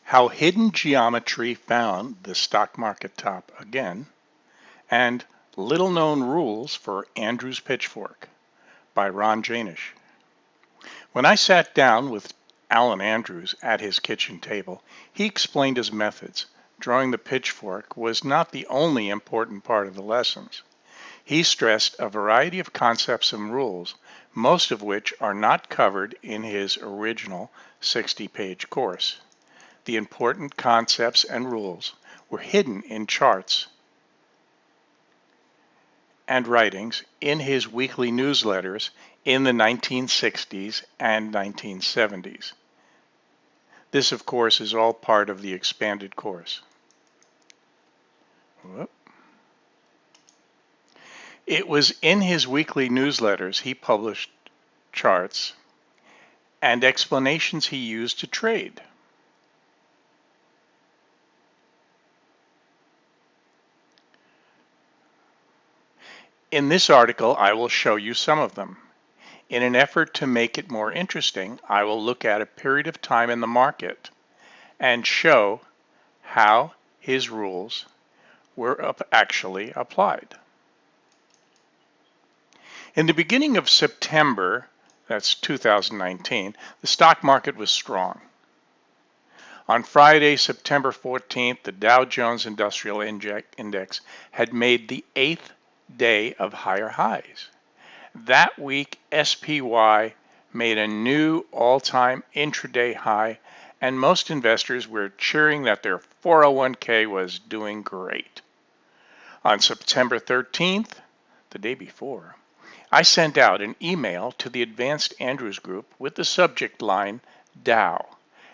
How Hidden Geometry Found the Stock Market Top Again, and Little Known Rules for Andrews Pitchfork by Ron Janisch. When I sat down with Alan Andrews at his kitchen table, he explained his methods. Drawing the pitchfork was not the only important part of the lessons. He stressed a variety of concepts and rules, most of which are not covered in his original 60-page course. The important concepts and rules were hidden in charts and writings in his weekly newsletters in the 1960s and 1970s. This, of course, is all part of the expanded course. Whoop. It was in his weekly newsletters he published charts and explanations he used to trade. In this article, I will show you some of them. In an effort to make it more interesting, I will look at a period of time in the market and show how his rules were actually applied. In the beginning of September, that's 2019, the stock market was strong. On Friday, September 14th, the Dow Jones Industrial Index had made the 8th day of higher highs. That week, SPY made a new all-time intraday high, and most investors were cheering that their 401k was doing great. On September 13th, the day before, I sent out an email to the Advanced Andrews group with the subject line Dow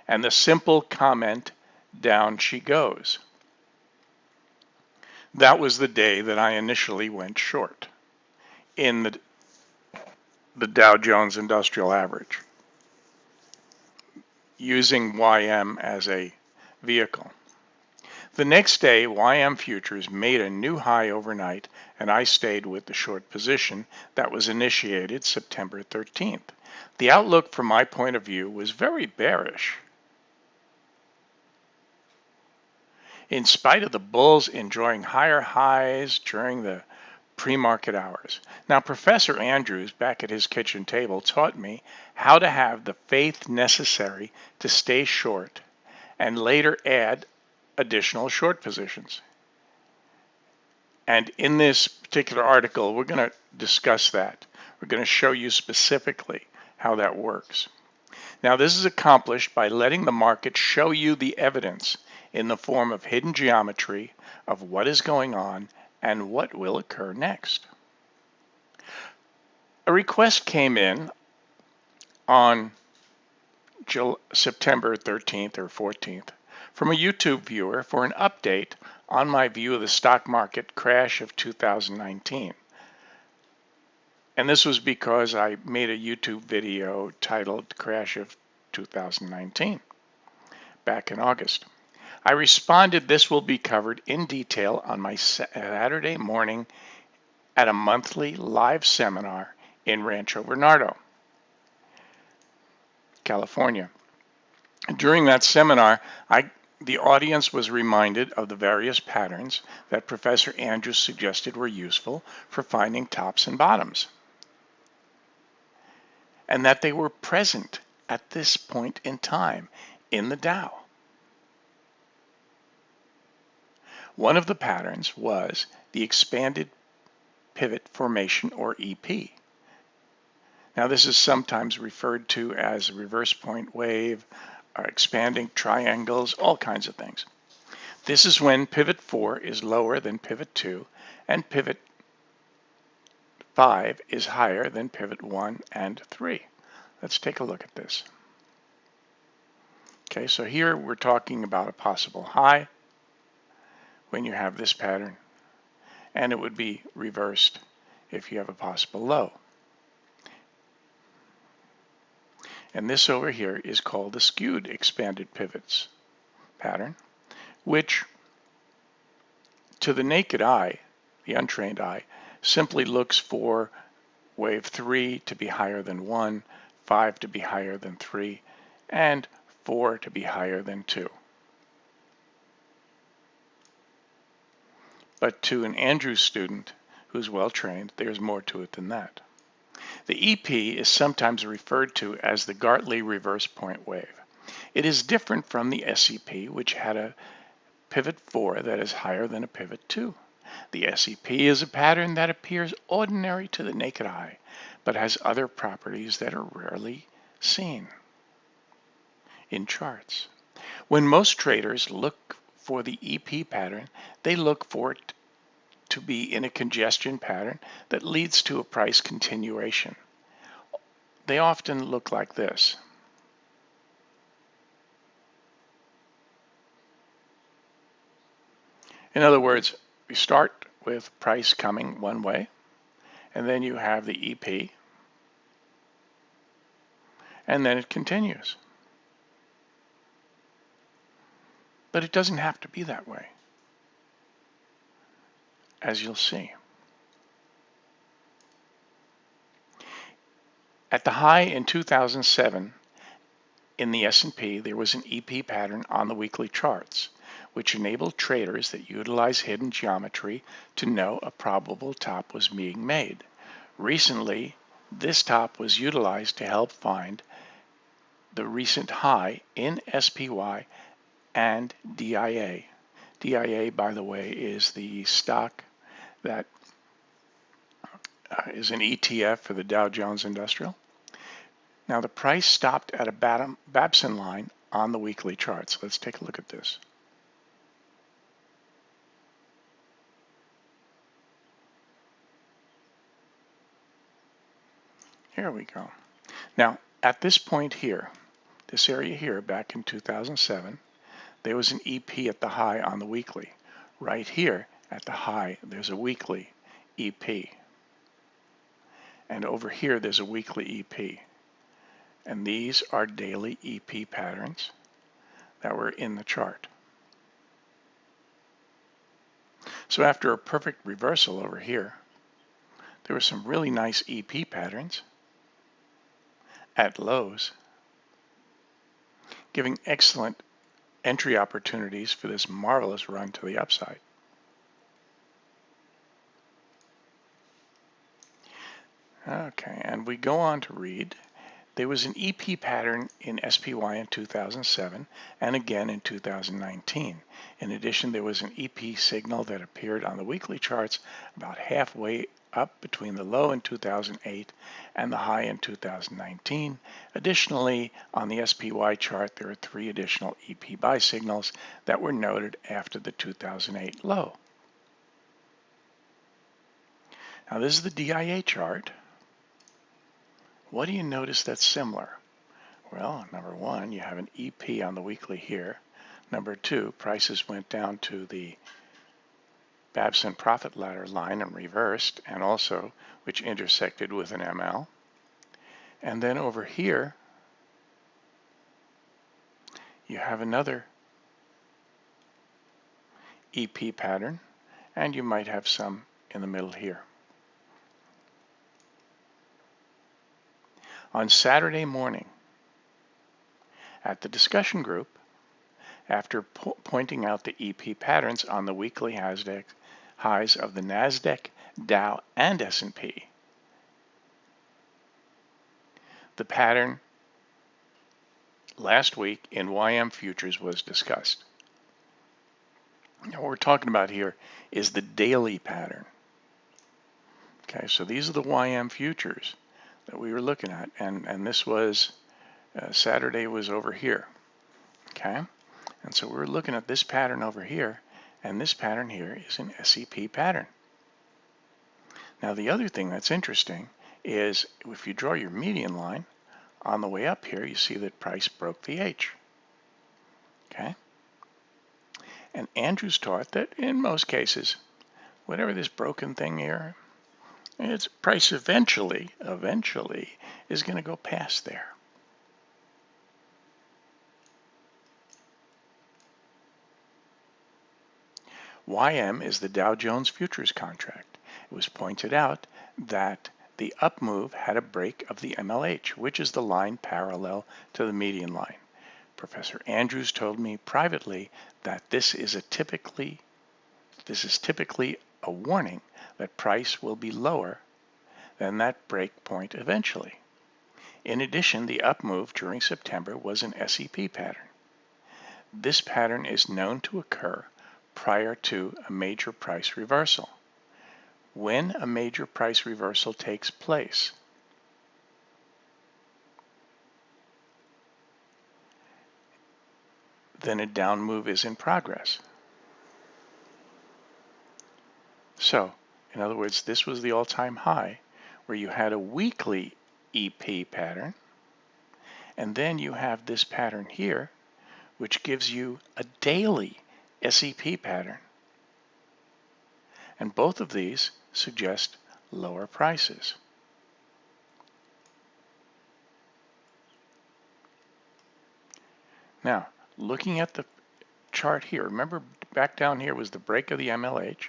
and the simple comment, "Down she goes." That was the day that I initially went short in the Dow Jones Industrial Average, using YM as a vehicle. The next day, YM futures made a new high overnight, and I stayed with the short position that was initiated September 13th. The outlook from my point of view was very bearish. In spite of the bulls enjoying higher highs during the pre-market hours. Now, Professor Andrews, back at his kitchen table, taught me how to have the faith necessary to stay short and later add additional short positions. And in this particular article, we're going to discuss that. We're going to show you specifically how that works. Now, this is accomplished by letting the market show you the evidence in the form of hidden geometry of what is going on and what will occur next. A request came in on September 13th or 14th from a YouTube viewer for an update on my view of the stock market crash of 2019. And this was because I made a YouTube video titled Crash of 2019 back in August. I responded this will be covered in detail on my Saturday morning at a monthly live seminar in Rancho Bernardo, California. During that seminar, the audience was reminded of the various patterns that Professor Andrews suggested were useful for finding tops and bottoms, and that they were present at this point in time in the Dow. One of the patterns was the expanded pivot formation, or EP. Now, this is sometimes referred to as a reverse point wave, expanding triangles, all kinds of things. This is when pivot 4 is lower than pivot 2 and pivot 5 is higher than pivot 1 and 3. Let's take a look at this. Okay, so here we're talking about a possible high when you have this pattern, and it would be reversed if you have a possible low. And this over here is called the skewed expanded pivots pattern, which to the naked eye, the untrained eye, simply looks for wave 3 to be higher than 1, 5 to be higher than 3, and 4 to be higher than 2. But to an Andrews student who's well trained, there's more to it than that. The EP is sometimes referred to as the Gartley reverse point wave. It is different from the SEP, which had a pivot 4 that is higher than a pivot 2. The SEP is a pattern that appears ordinary to the naked eye, but has other properties that are rarely seen in charts. When most traders look for the EP pattern, they look for it to be in a congestion pattern that leads to a price continuation. They often look like this. In other words, you start with price coming one way, and then you have the EP, and then it continues. But it doesn't have to be that way, as you'll see. At the high in 2007, in the S&P, there was an EP pattern on the weekly charts, which enabled traders that utilize hidden geometry to know a probable top was being made. Recently, this top was utilized to help find the recent high in SPY and DIA. DIA, by the way, is the stock that is an ETF for the Dow Jones Industrial. Now the price stopped at a Babson line on the weekly charts. Let's take a look at this. Here we go. Now at this point here, this area here back in 2007, there was an EP at the high on the weekly. Right here at the high, there's a weekly EP. And over here, there's a weekly EP. And these are daily EP patterns that were in the chart. So after a perfect reversal over here, there were some really nice EP patterns at lows, giving excellent entry opportunities for this marvelous run to the upside. Okay, and we go on to read. There was an EP pattern in SPY in 2007 and again in 2019. In addition, there was an EP signal that appeared on the weekly charts about halfway up between the low in 2008 and the high in 2019. Additionally, on the SPY chart, there are 3 additional EP buy signals that were noted after the 2008 low. Now this is the DIA chart. What do you notice that's similar? Well, number 1, you have an EP on the weekly here. Number 2, prices went down to the Babson profit ladder line and reversed, and also which intersected with an ML. And then over here, you have another EP pattern, and you might have some in the middle here. On Saturday morning, at the discussion group, after pointing out the EP patterns on the weekly highs of the NASDAQ, Dow, and S&P, the pattern last week in YM futures was discussed. Now what we're talking about here is the daily pattern. Okay, so these are the YM futures that we were looking at, and this was Saturday was over here. Okay, and so we're looking at this pattern over here, and this pattern here is an SEP pattern. Now the other thing that's interesting is if you draw your median line on the way up here, you see that price broke the H. Okay, and Andrews taught that in most cases, whatever this broken thing here, its price eventually is going to go past there. YM is the Dow Jones Futures contract. It was pointed out that the up move had a break of the MLH, which is the line parallel to the median line. Professor Andrews told me privately that this is a typically This is typically a warning that price will be lower than that break point eventually. In addition, the up move during September was an SEP pattern. This pattern is known to occur prior to a major price reversal. When a major price reversal takes place, then a down move is in progress. So, in other words, this was the all-time high where you had a weekly EP pattern, and then you have this pattern here, which gives you a daily SEP pattern. And both of these suggest lower prices. Now, looking at the chart here, remember back down here was the break of the MLH,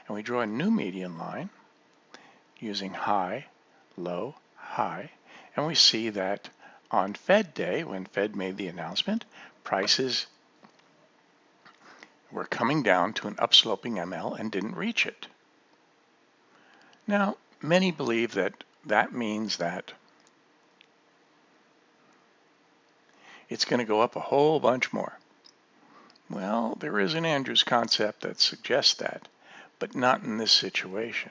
and we draw a new median line using high, low, high, and we see that on Fed Day, when Fed made the announcement, prices were coming down to an upsloping ML and didn't reach it. Now, many believe that that means that it's going to go up a whole bunch more. Well, there is an Andrews concept that suggests that, but not in this situation.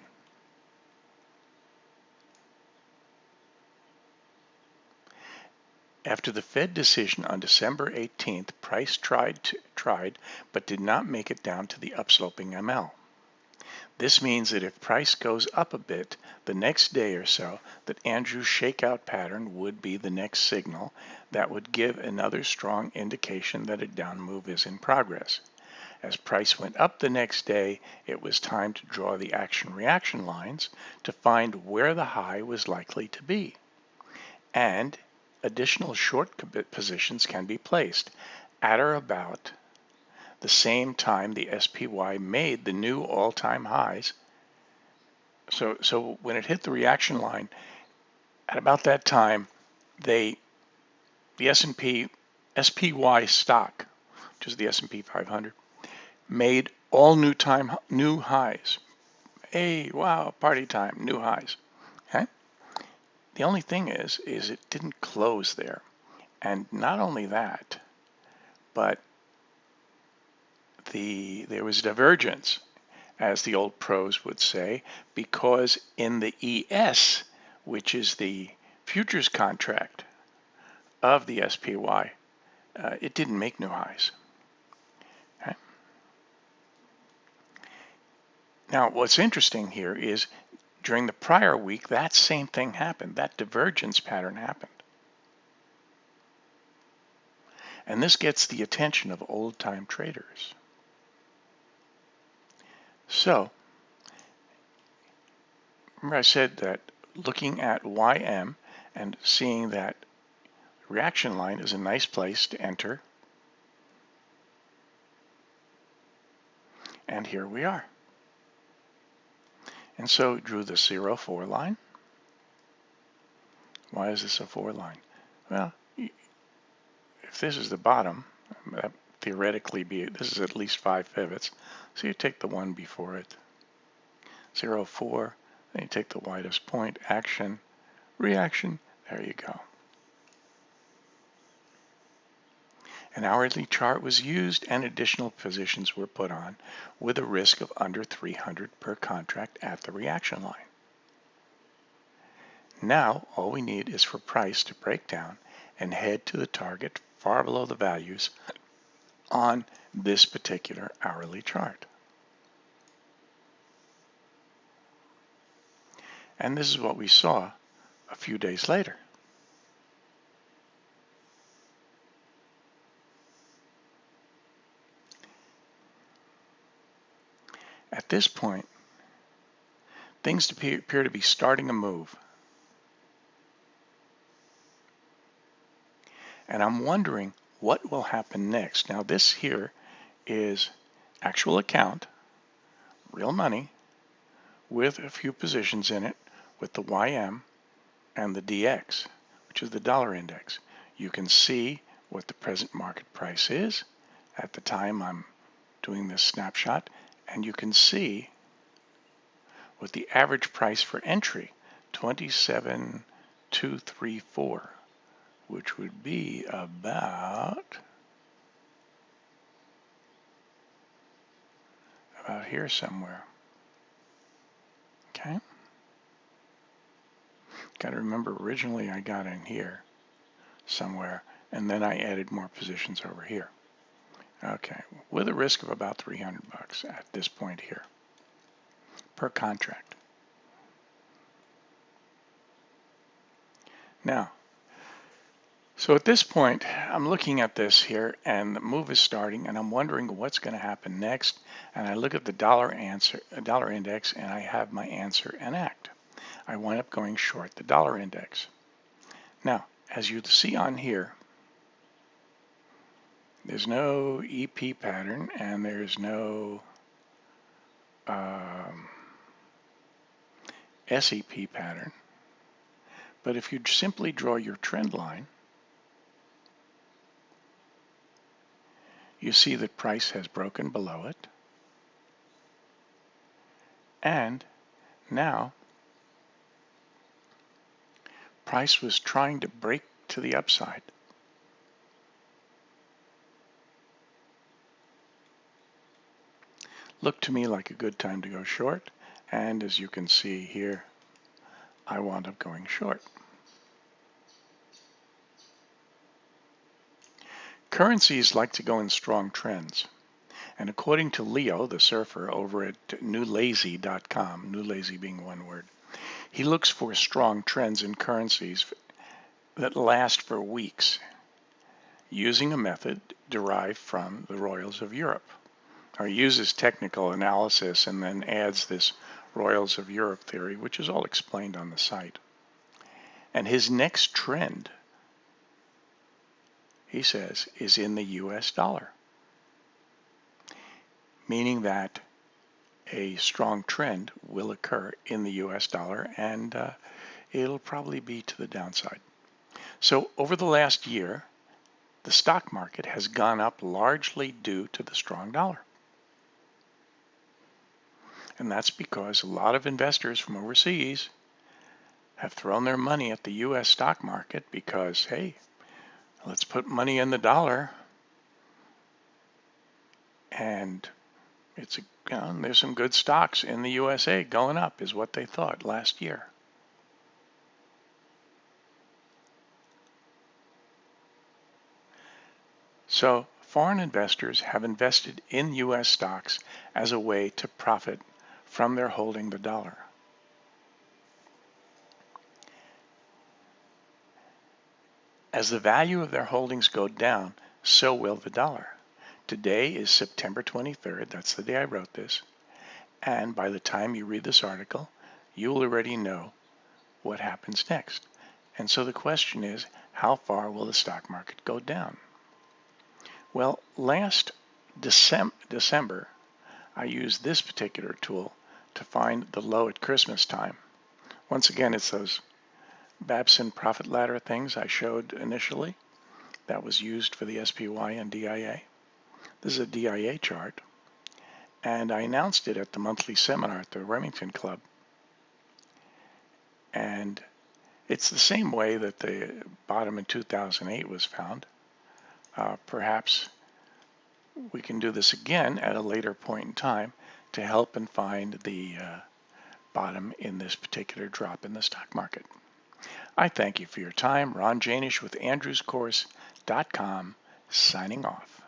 After the Fed decision on December 18th, price tried but did not make it down to the upsloping ML. This means that if price goes up a bit the next day or so, that Andrews shakeout pattern would be the next signal that would give another strong indication that a down move is in progress. As price went up the next day, it was time to draw the action-reaction lines to find where the high was likely to be. And additional short positions can be placed at or about the same time the SPY made the new all-time highs. So when it hit the reaction line, at about that time, the S&P SPY stock, which is the S&P 500, made all new highs. Hey, wow, party time, new highs. Okay? The only thing is it didn't close there. And not only that, but there was divergence, as the old pros would say, because in the ES, which is the futures contract of the SPY, it didn't make new highs. Okay? Now, what's interesting here is during the prior week, that same thing happened. That divergence pattern happened. And this gets the attention of old-time traders. So, remember I said that looking at YM and seeing that reaction line is a nice place to enter. And here we are. And so drew the 0-4 line. Why is this a 4 line? Well, if this is the bottom, that theoretically this is at least 5 pivots. So you take the one before it, 0-4, then you take the widest point, action, reaction, there you go. An hourly chart was used and additional positions were put on with a risk of under 300 per contract at the reaction line. Now all we need is for price to break down and head to the target far below the values on this particular hourly chart. And this is what we saw a few days later. At this point, things appear to be starting to move. And I'm wondering what will happen next. Now this here is actual account, real money, with a few positions in it, with the YM and the DX, which is the dollar index. You can see what the present market price is at the time I'm doing this snapshot, And you can see with the average price for entry, 27,234, which would be about here somewhere. Okay. Got to remember, originally I got in here somewhere, and then I added more positions over here. Okay, with a risk of about 300 bucks at this point here per contract. Now, so at this point, I'm looking at this here, and the move is starting, and I'm wondering what's going to happen next. And I look at the dollar index, and I have my answer and act. I wind up going short the dollar index. Now, as you see on here, there's no EP pattern, and there's no SEP pattern. But if you simply draw your trend line, you see that price has broken below it. And now price was trying to break to the upside. Looked to me like a good time to go short. And as you can see here, I wound up going short. Currencies like to go in strong trends. And according to Leo, the surfer over at newlazy.com, newlazy being one word, he looks for strong trends in currencies that last for weeks using a method derived from the Royals of Europe, or uses technical analysis and then adds this Royals of Europe theory, which is all explained on the site. And his next trend, he says, is in the US dollar, meaning that a strong trend will occur in the US dollar, and it'll probably be to the downside. So over the last year, the stock market has gone up largely due to the strong dollar. And that's because a lot of investors from overseas have thrown their money at the US stock market because, hey, let's put money in the dollar. And it's there's some good stocks in the USA going up, is what they thought last year. So foreign investors have invested in US stocks as a way to profit from their holding the dollar. As the value of their holdings go down, so will the dollar. Today is September 23rd, that's the day I wrote this, and by the time you read this article, you will already know what happens next. And so the question is, how far will the stock market go down? Well, last December, I used this particular tool to find the low at Christmas time. Once again, it's those Babson profit ladder things I showed initially. That was used for the SPY and DIA. This is a DIA chart, and I announced it at the monthly seminar at the Remington Club. And it's the same way that the bottom in 2008 was found. Perhaps we can do this again at a later point in time to help and find the bottom in this particular drop in the stock market. I thank you for your time. Ron Janisch with AndrewsCourse.com signing off.